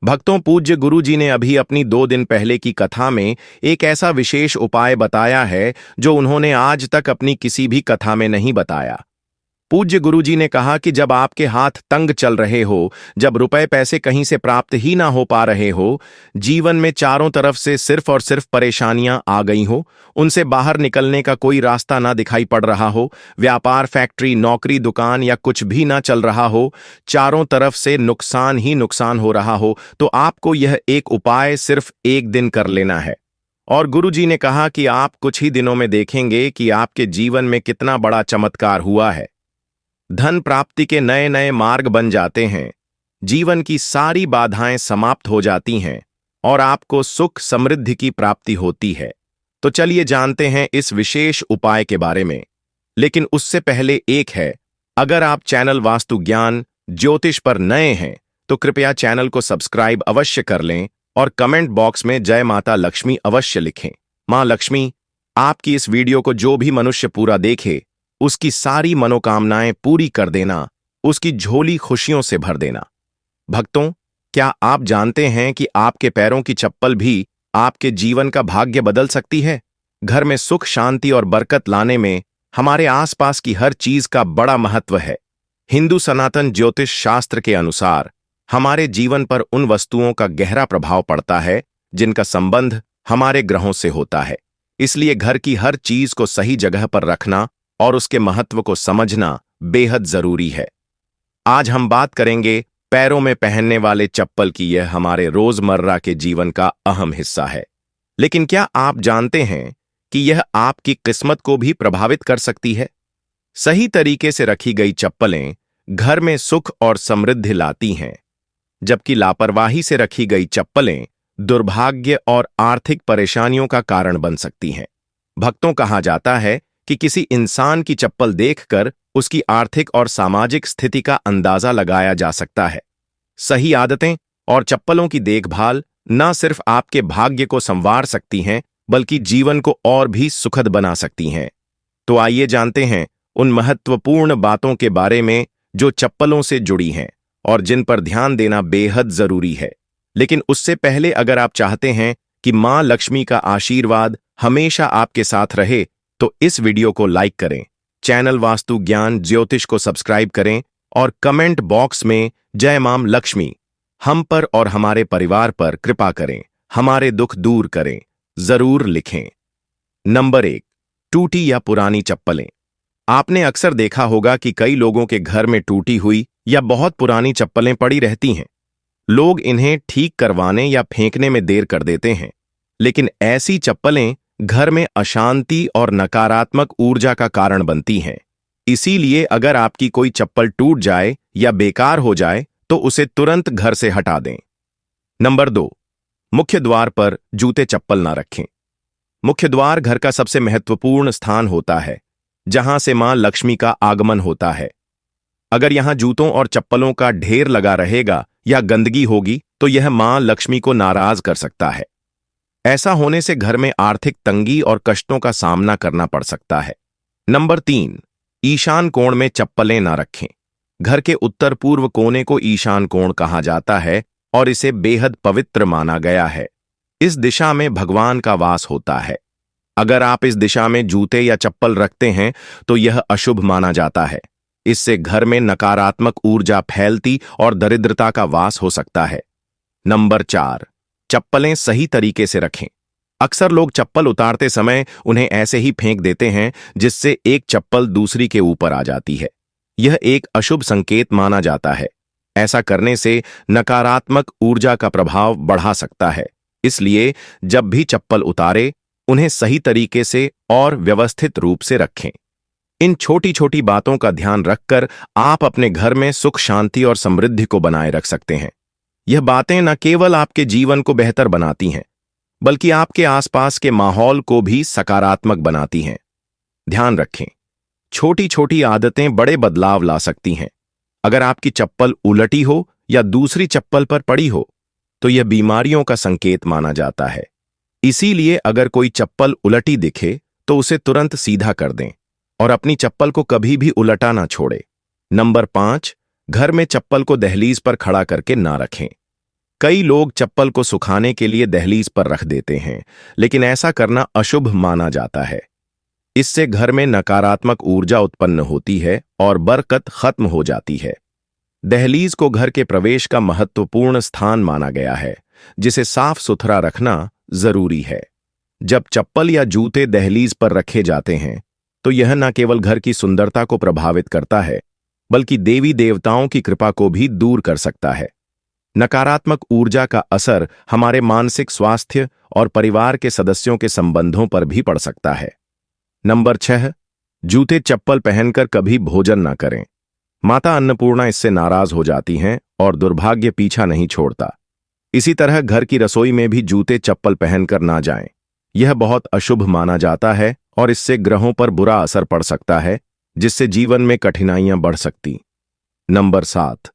भक्तों, पूज्य गुरु जी ने अभी अपनी 2 दिन पहले की कथा में एक ऐसा विशेष उपाय बताया है जो उन्होंने आज तक अपनी किसी भी कथा में नहीं बताया। पूज्य गुरु जी ने कहा कि जब आपके हाथ तंग चल रहे हो, जब रुपए पैसे कहीं से प्राप्त ही ना हो पा रहे हो, जीवन में चारों तरफ से सिर्फ और सिर्फ परेशानियां आ गई हो, उनसे बाहर निकलने का कोई रास्ता ना दिखाई पड़ रहा हो, व्यापार, फैक्ट्री, नौकरी, दुकान या कुछ भी ना चल रहा हो, चारों तरफ से नुकसान ही नुकसान हो रहा हो, तो आपको यह एक उपाय सिर्फ एक दिन कर लेना है। और गुरु जी ने कहा कि आप कुछ ही दिनों में देखेंगे कि आपके जीवन में कितना बड़ा चमत्कार हुआ है। धन प्राप्ति के नए नए मार्ग बन जाते हैं, जीवन की सारी बाधाएं समाप्त हो जाती हैं और आपको सुख समृद्धि की प्राप्ति होती है। तो चलिए जानते हैं इस विशेष उपाय के बारे में। लेकिन उससे पहले एक है, अगर आप चैनल वास्तु ज्ञान ज्योतिष पर नए हैं तो कृपया चैनल को सब्सक्राइब अवश्य कर लें और कमेंट बॉक्स में जय माता लक्ष्मी अवश्य लिखें। मां लक्ष्मी आपकी इस वीडियो को जो भी मनुष्य पूरा देखे उसकी सारी मनोकामनाएं पूरी कर देना, उसकी झोली खुशियों से भर देना। भक्तों, क्या आप जानते हैं कि आपके पैरों की चप्पल भी आपके जीवन का भाग्य बदल सकती है? घर में सुख, शांति और बरकत लाने में हमारे आसपास की हर चीज का बड़ा महत्व है। हिंदू सनातन ज्योतिष शास्त्र के अनुसार हमारे जीवन पर उन वस्तुओं का गहरा प्रभाव पड़ता है जिनका संबंध हमारे ग्रहों से होता है। इसलिए घर की हर चीज को सही जगह पर रखना और उसके महत्व को समझना बेहद जरूरी है। आज हम बात करेंगे पैरों में पहनने वाले चप्पल की। यह हमारे रोजमर्रा के जीवन का अहम हिस्सा है। लेकिन क्या आप जानते हैं कि यह आपकी किस्मत को भी प्रभावित कर सकती है? सही तरीके से रखी गई चप्पलें घर में सुख और समृद्धि लाती हैं, जबकि लापरवाही से रखी गई चप्पलें दुर्भाग्य और आर्थिक परेशानियों का कारण बन सकती हैं। भक्तों, कहा जाता है कि किसी इंसान की चप्पल देखकर उसकी आर्थिक और सामाजिक स्थिति का अंदाजा लगाया जा सकता है। सही आदतें और चप्पलों की देखभाल न सिर्फ आपके भाग्य को संवार सकती हैं, बल्कि जीवन को और भी सुखद बना सकती हैं। तो आइए जानते हैं उन महत्वपूर्ण बातों के बारे में जो चप्पलों से जुड़ी हैं और जिन पर ध्यान देना बेहद जरूरी है। लेकिन उससे पहले, अगर आप चाहते हैं कि मां लक्ष्मी का आशीर्वाद हमेशा आपके साथ रहे, तो इस वीडियो को लाइक करें, चैनल वास्तु ज्ञान ज्योतिष को सब्सक्राइब करें और कमेंट बॉक्स में जय मां लक्ष्मी हम पर और हमारे परिवार पर कृपा करें, हमारे दुख दूर करें, जरूर लिखें। नंबर 1, टूटी या पुरानी चप्पलें। आपने अक्सर देखा होगा कि कई लोगों के घर में टूटी हुई या बहुत पुरानी चप्पलें पड़ी रहती हैं। लोग इन्हें ठीक करवाने या फेंकने में देर कर देते हैं, लेकिन ऐसी चप्पलें घर में अशांति और नकारात्मक ऊर्जा का कारण बनती हैं। इसीलिए अगर आपकी कोई चप्पल टूट जाए या बेकार हो जाए तो उसे तुरंत घर से हटा दें। नंबर 2, मुख्य द्वार पर जूते चप्पल ना रखें। मुख्य द्वार घर का सबसे महत्वपूर्ण स्थान होता है, जहां से मां लक्ष्मी का आगमन होता है। अगर यहां जूतों और चप्पलों का ढेर लगा रहेगा या गंदगी होगी तो यह मां लक्ष्मी को नाराज कर सकता है। ऐसा होने से घर में आर्थिक तंगी और कष्टों का सामना करना पड़ सकता है। नंबर 3, ईशान कोण में चप्पलें ना रखें। घर के उत्तर पूर्व कोने को ईशान कोण कहा जाता है और इसे बेहद पवित्र माना गया है। इस दिशा में भगवान का वास होता है। अगर आप इस दिशा में जूते या चप्पल रखते हैं तो यह अशुभ माना जाता है। इससे घर में नकारात्मक ऊर्जा फैलती और दरिद्रता का वास हो सकता है। नंबर 4, चप्पलें सही तरीके से रखें। अक्सर लोग चप्पल उतारते समय उन्हें ऐसे ही फेंक देते हैं, जिससे एक चप्पल दूसरी के ऊपर आ जाती है। यह एक अशुभ संकेत माना जाता है। ऐसा करने से नकारात्मक ऊर्जा का प्रभाव बढ़ा सकता है। इसलिए जब भी चप्पल उतारे, उन्हें सही तरीके से और व्यवस्थित रूप से रखें। इन छोटी छोटी बातों का ध्यान रखकर आप अपने घर में सुख, शांति और समृद्धि को बनाए रख सकते हैं। यह बातें न केवल आपके जीवन को बेहतर बनाती हैं, बल्कि आपके आसपास के माहौल को भी सकारात्मक बनाती हैं। ध्यान रखें, छोटी छोटी आदतें बड़े बदलाव ला सकती हैं। अगर आपकी चप्पल उलटी हो या दूसरी चप्पल पर पड़ी हो तो यह बीमारियों का संकेत माना जाता है। इसीलिए अगर कोई चप्पल उलटी दिखे तो उसे तुरंत सीधा कर दें और अपनी चप्पल को कभी भी उलटा ना छोड़े। नंबर 5, घर में चप्पल को दहलीज पर खड़ा करके ना रखें। कई लोग चप्पल को सुखाने के लिए दहलीज पर रख देते हैं, लेकिन ऐसा करना अशुभ माना जाता है। इससे घर में नकारात्मक ऊर्जा उत्पन्न होती है और बरकत खत्म हो जाती है। दहलीज को घर के प्रवेश का महत्वपूर्ण स्थान माना गया है, जिसे साफ सुथरा रखना जरूरी है। जब चप्पल या जूते दहलीज पर रखे जाते हैं, तो यह न केवल घर की सुंदरता को प्रभावित करता है, बल्कि देवी देवताओं की कृपा को भी दूर कर सकता है। नकारात्मक ऊर्जा का असर हमारे मानसिक स्वास्थ्य और परिवार के सदस्यों के संबंधों पर भी पड़ सकता है। नंबर 6, जूते चप्पल पहनकर कभी भोजन न करें। माता अन्नपूर्णा इससे नाराज हो जाती हैं और दुर्भाग्य पीछा नहीं छोड़ता। इसी तरह घर की रसोई में भी जूते चप्पल पहनकर ना जाएं। यह बहुत अशुभ माना जाता है और इससे ग्रहों पर बुरा असर पड़ सकता है, जिससे जीवन में कठिनाइयां बढ़ सकती। नंबर 7,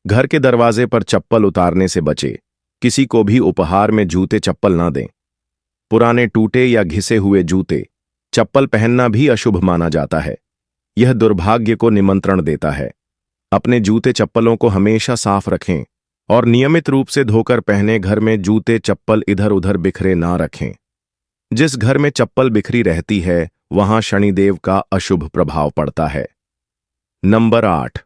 घर के दरवाजे पर चप्पल उतारने से बचे। किसी को भी उपहार में जूते चप्पल ना दें। पुराने टूटे या घिसे हुए जूते चप्पल पहनना भी अशुभ माना जाता है। यह दुर्भाग्य को निमंत्रण देता है। अपने जूते चप्पलों को हमेशा साफ रखें और नियमित रूप से धोकर पहने। घर में जूते चप्पल इधर उधर बिखरे ना रखें। जिस घर में चप्पल बिखरी रहती है, वहां शनिदेव का अशुभ प्रभाव पड़ता है। नंबर 8,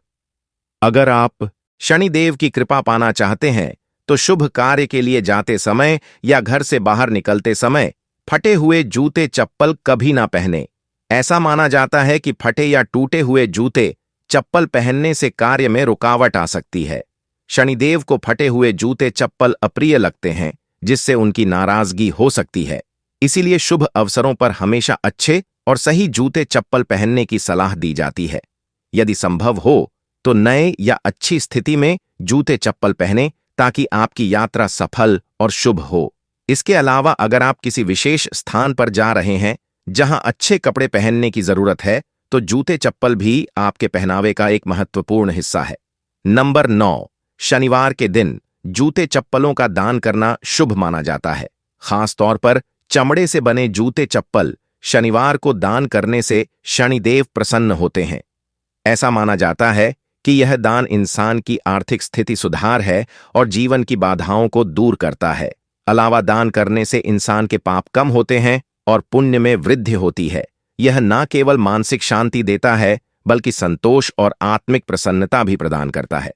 अगर आप शनिदेव की कृपा पाना चाहते हैं, तो शुभ कार्य के लिए जाते समय या घर से बाहर निकलते समय फटे हुए जूते चप्पल कभी ना पहने। ऐसा माना जाता है कि फटे या टूटे हुए जूते चप्पल पहनने से कार्य में रुकावट आ सकती है। शनिदेव को फटे हुए जूते चप्पल अप्रिय लगते हैं, जिससे उनकी नाराजगी हो सकती है। इसीलिए शुभ अवसरों पर हमेशा अच्छे और सही जूते चप्पल पहनने की सलाह दी जाती है। यदि संभव हो तो नए या अच्छी स्थिति में जूते चप्पल पहनें, ताकि आपकी यात्रा सफल और शुभ हो। इसके अलावा अगर आप किसी विशेष स्थान पर जा रहे हैं जहां अच्छे कपड़े पहनने की जरूरत है, तो जूते चप्पल भी आपके पहनावे का एक महत्वपूर्ण हिस्सा है। नंबर 9, शनिवार के दिन जूते चप्पलों का दान करना शुभ माना जाता है। खास तौर पर चमड़े से बने जूते चप्पल शनिवार को दान करने से शनिदेव प्रसन्न होते हैं। ऐसा माना जाता है कि यह दान इंसान की आर्थिक स्थिति सुधार है और जीवन की बाधाओं को दूर करता है। अलावा दान करने से इंसान के पाप कम होते हैं और पुण्य में वृद्धि होती है। यह न केवल मानसिक शांति देता है, बल्कि संतोष और आत्मिक प्रसन्नता भी प्रदान करता है।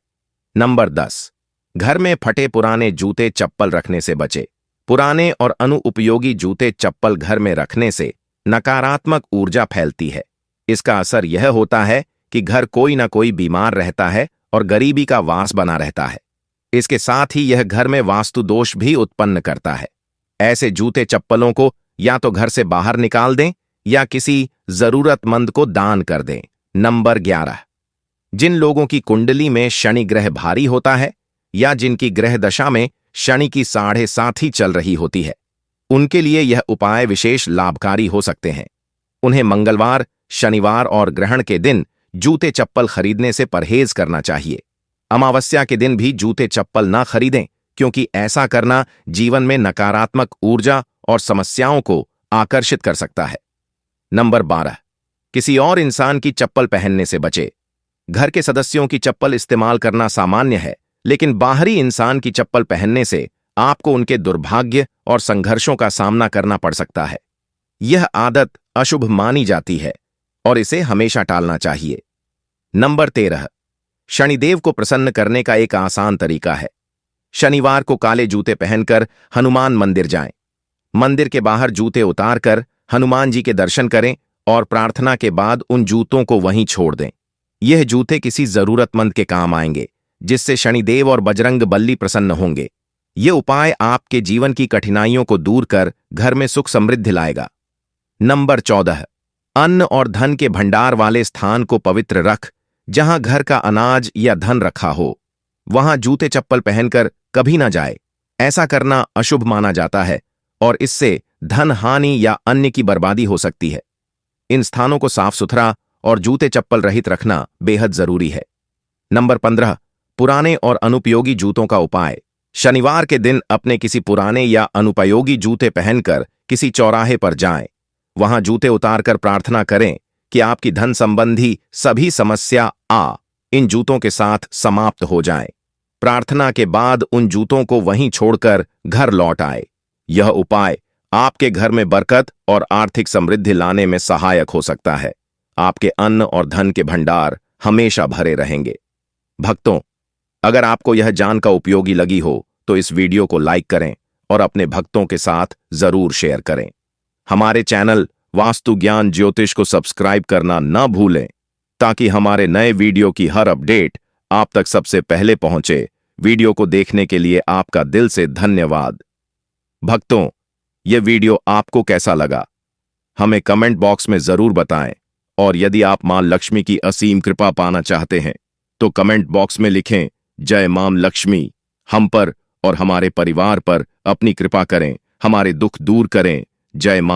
नंबर 10, घर में फटे पुराने जूते चप्पल रखने से बचे। पुराने और अनुपयोगी जूते चप्पल घर में रखने से नकारात्मक ऊर्जा फैलती है। इसका असर यह होता है कि घर कोई ना कोई बीमार रहता है और गरीबी का वास बना रहता है। इसके साथ ही यह घर में वास्तु दोष भी उत्पन्न करता है। ऐसे जूते चप्पलों को या तो घर से बाहर निकाल दें या किसी जरूरतमंद को दान कर दें। नंबर 11, जिन लोगों की कुंडली में शनि ग्रह भारी होता है या जिनकी ग्रह दशा में शनि की 7.5 चल रही होती है, उनके लिए यह उपाय विशेष लाभकारी हो सकते हैं। उन्हें मंगलवार, शनिवार और ग्रहण के दिन जूते चप्पल खरीदने से परहेज करना चाहिए। अमावस्या के दिन भी जूते चप्पल ना खरीदें, क्योंकि ऐसा करना जीवन में नकारात्मक ऊर्जा और समस्याओं को आकर्षित कर सकता है। नंबर 12, किसी और इंसान की चप्पल पहनने से बचे। घर के सदस्यों की चप्पल इस्तेमाल करना सामान्य है, लेकिन बाहरी इंसान की चप्पल पहनने से आपको उनके दुर्भाग्य और संघर्षों का सामना करना पड़ सकता है। यह आदत अशुभ मानी जाती है और इसे हमेशा टालना चाहिए। नंबर 13, शनिदेव को प्रसन्न करने का एक आसान तरीका है। शनिवार को काले जूते पहनकर हनुमान मंदिर जाएं। मंदिर के बाहर जूते उतारकर हनुमान जी के दर्शन करें और प्रार्थना के बाद उन जूतों को वहीं छोड़ दें। यह जूते किसी जरूरतमंद के काम आएंगे, जिससे शनिदेव और बजरंग बली प्रसन्न होंगे। यह उपाय आपके जीवन की कठिनाइयों को दूर कर घर में सुख समृद्धि लाएगा। नंबर 14, अन्न और धन के भंडार वाले स्थान को पवित्र रख। जहां घर का अनाज या धन रखा हो, वहां जूते चप्पल पहनकर कभी ना जाए। ऐसा करना अशुभ माना जाता है और इससे धन हानि या अन्य की बर्बादी हो सकती है। इन स्थानों को साफ सुथरा और जूते चप्पल रहित रखना बेहद जरूरी है। नंबर 15, पुराने और अनुपयोगी जूतों का उपाय। शनिवार के दिन अपने किसी पुराने या अनुपयोगी जूते पहनकर किसी चौराहे पर जाएं। वहां जूते उतारकर प्रार्थना करें कि आपकी धन संबंधी सभी समस्या इन जूतों के साथ समाप्त हो जाएं। प्रार्थना के बाद उन जूतों को वहीं छोड़कर घर लौट आए। यह उपाय आपके घर में बरकत और आर्थिक समृद्धि लाने में सहायक हो सकता है। आपके अन्न और धन के भंडार हमेशा भरे रहेंगे। भक्तों, अगर आपको यह जानकर उपयोगी लगी हो तो इस वीडियो को लाइक करें और अपने भक्तों के साथ जरूर शेयर करें। हमारे चैनल वास्तु ज्ञान ज्योतिष को सब्सक्राइब करना न भूलें ताकि हमारे नए वीडियो की हर अपडेट आप तक सबसे पहले पहुंचे। वीडियो को देखने के लिए आपका दिल से धन्यवाद। भक्तों, यह वीडियो आपको कैसा लगा हमें कमेंट बॉक्स में जरूर बताएं और यदि आप मां लक्ष्मी की असीम कृपा पाना चाहते हैं तो कमेंट बॉक्स में लिखें, जय मां लक्ष्मी। हम पर और हमारे परिवार पर अपनी कृपा करें, हमारे दुख दूर करें। जय मां